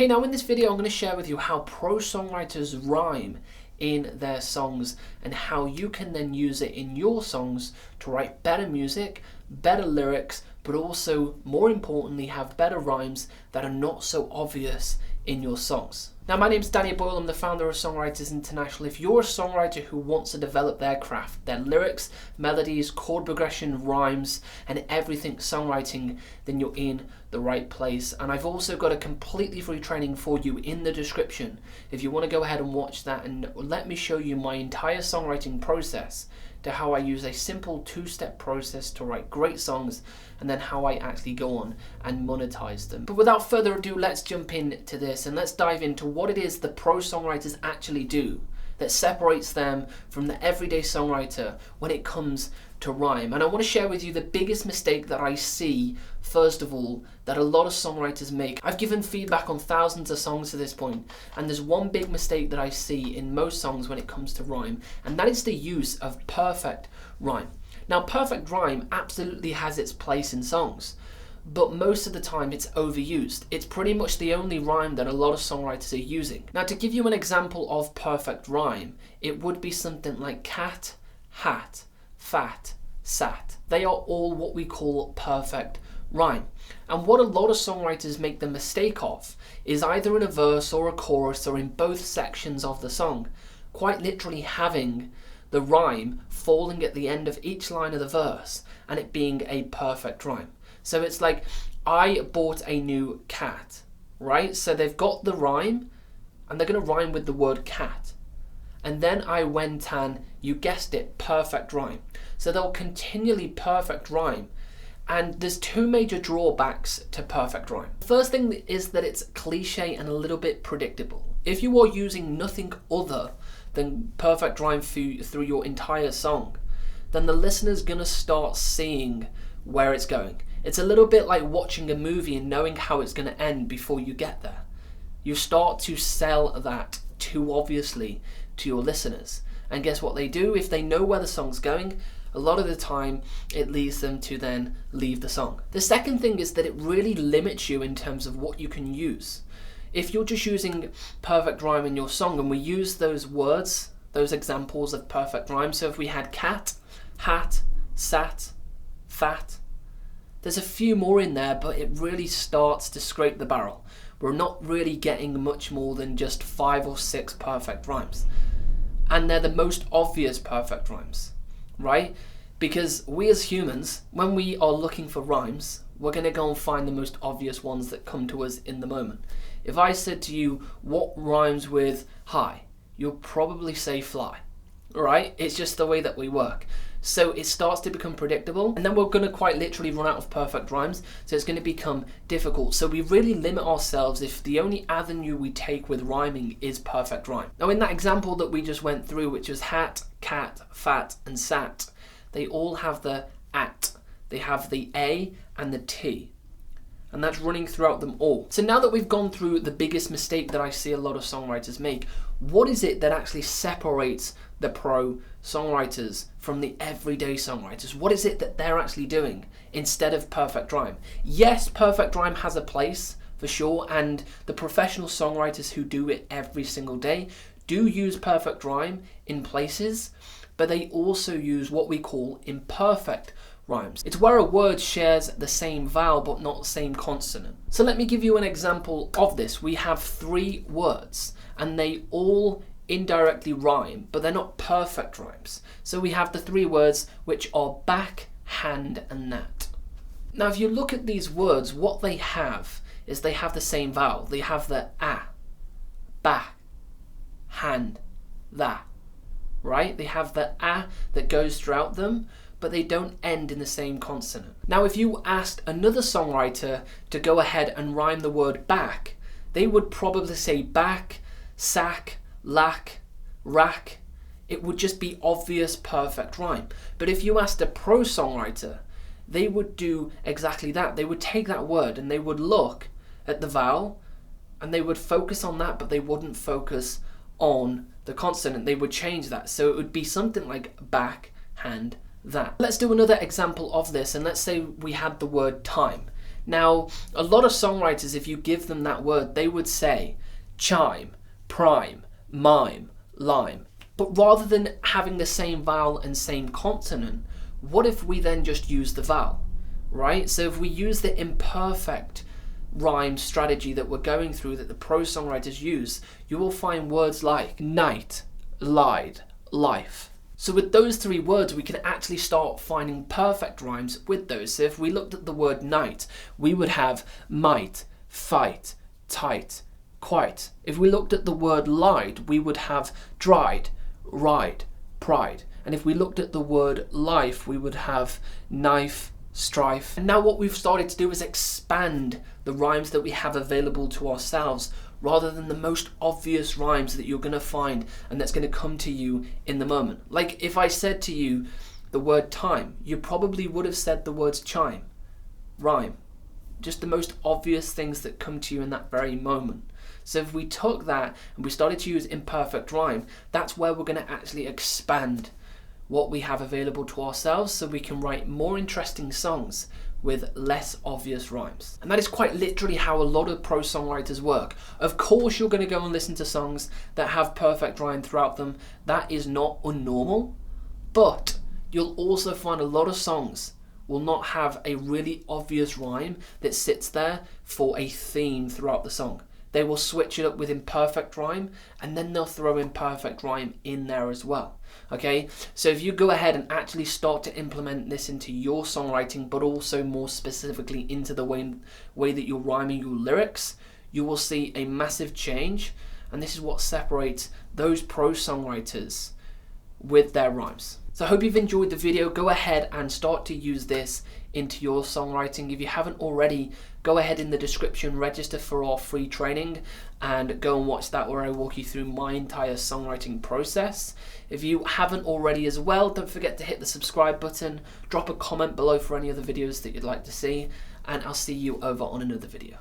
Hey, now in this video I'm going to share with you how pro songwriters rhyme in their songs and how you can then use it in your songs to write better music, better lyrics, but also more importantly have better rhymes that are not so obvious in your songs. Now my name's Danny Boyle, I'm the founder of Songwriters International. If you're a songwriter who wants to develop their craft, their lyrics, melodies, chord progression, rhymes and everything songwriting, then you're in the right place. And I've also got a completely free training for you in the description if you want to go ahead and watch that and let me show you my entire songwriting process to how I use a simple two-step process to write great songs and then how I actually go on and monetize them. But without further ado, let's jump into this and let's dive into what it is the pro songwriters actually do that separates them from the everyday songwriter when it comes to rhyme. And I want to share with you the biggest mistake that I see, first of all, that a lot of songwriters make. I've given feedback on thousands of songs to this point, and there's one big mistake that I see in most songs when it comes to rhyme, and that is the use of perfect rhyme. Now, perfect rhyme absolutely has its place in songs, but most of the time it's overused. It's pretty much the only rhyme that a lot of songwriters are using. Now, to give you an example of perfect rhyme, it would be something like cat, hat, fat, sat. They are all what we call perfect rhyme. And what a lot of songwriters make the mistake of is either in a verse or a chorus or in both sections of the song, quite literally having the rhyme falling at the end of each line of the verse and it being a perfect rhyme. So it's like, I bought a new cat, right? So they've got the rhyme and they're going to rhyme with the word cat. And then I went and, you guessed it, perfect rhyme. So they'll continually perfect rhyme. And there's two major drawbacks to perfect rhyme. The first thing is that it's cliche and a little bit predictable. If you are using nothing other than perfect rhyme through your entire song, then the listener's gonna start seeing where it's going. It's a little bit like watching a movie and knowing how it's gonna end before you get there. You start to sell that too obviously to your listeners. And guess what they do? If they know where the song's going, a lot of the time it leads them to then leave the song. The second thing is that it really limits you in terms of what you can use. If you're just using perfect rhyme in your song, and we use those words, those examples of perfect rhyme, so if we had cat, hat, sat, fat, there's a few more in there, but it really starts to scrape the barrel. We're not really getting much more than just 5 or 6 perfect rhymes. And they're the most obvious perfect rhymes, right? Because we as humans, when we are looking for rhymes, we're going to go and find the most obvious ones that come to us in the moment. If I said to you, what rhymes with hi? You'll probably say fly, right? It's just the way that we work. So it starts to become predictable, and then we're going to quite literally run out of perfect rhymes, so it's going to become difficult. So we really limit ourselves if the only avenue we take with rhyming is perfect rhyme. Now in that example that we just went through, which was hat, cat, fat and sat, they all have the at. They have the A and the T. And that's running throughout them all. So now that we've gone through the biggest mistake that I see a lot of songwriters make, what is it that actually separates the pro songwriters from the everyday songwriters? What is it that they're actually doing instead of perfect rhyme? Yes, perfect rhyme has a place for sure, and the professional songwriters who do it every single day do use perfect rhyme in places, but they also use what we call imperfect rhymes. It's where a word shares the same vowel but not the same consonant. So let me give you an example of this. We have 3 words and they all indirectly rhyme, but they're not perfect rhymes. So we have the 3 words which are back, hand and that. Now if you look at these words, what they have is they have the same vowel. They have the a, back, hand, that, right? They have the a that goes throughout them, but they don't end in the same consonant. Now if you asked another songwriter to go ahead and rhyme the word back, they would probably say back, sack, lack, rack. It would just be obvious perfect rhyme. But if you asked a pro songwriter, they would do exactly that. They would take that word and they would look at the vowel and they would focus on that, but they wouldn't focus on the consonant. They would change that. So it would be something like back, hand, that. Let's do another example of this, and let's say we had the word time. Now, a lot of songwriters, if you give them that word, they would say chime, prime, mime, lime. But rather than having the same vowel and same consonant, what if we then just use the vowel, right? So if we use the imperfect rhyme strategy that we're going through, that the prose songwriters use, you will find words like night, lied, life. So with those three words, we can actually start finding perfect rhymes with those. So if we looked at the word night, we would have might, fight, tight, quite. If we looked at the word lied, we would have dried, ride, pride. And if we looked at the word life, we would have knife, strife. And now what we've started to do is expand the rhymes that we have available to ourselves, rather than the most obvious rhymes that you're going to find and that's going to come to you in the moment. Like if I said to you the word time, you probably would have said the words chime, rhyme. Just the most obvious things that come to you in that very moment. So if we took that and we started to use imperfect rhyme, that's where we're going to actually expand what we have available to ourselves, so we can write more interesting songs with less obvious rhymes. And that is quite literally how a lot of prose songwriters work. Of course you're going to go and listen to songs that have perfect rhyme throughout them. That is not unnormal, but you'll also find a lot of songs will not have a really obvious rhyme that sits there for a theme throughout the song. They will switch it up with imperfect rhyme, and then they'll throw imperfect rhyme in there as well. Okay, so if you go ahead and actually start to implement this into your songwriting, but also more specifically into the way that you're rhyming your lyrics, you will see a massive change. And this is what separates those prose songwriters with their rhymes. So I hope you've enjoyed the video. Go ahead and start to use this into your songwriting. If you haven't already, go ahead in the description, register for our free training and go and watch that, where I walk you through my entire songwriting process. If you haven't already as well, don't forget to hit the subscribe button, drop a comment below for any other videos that you'd like to see, and I'll see you over on another video.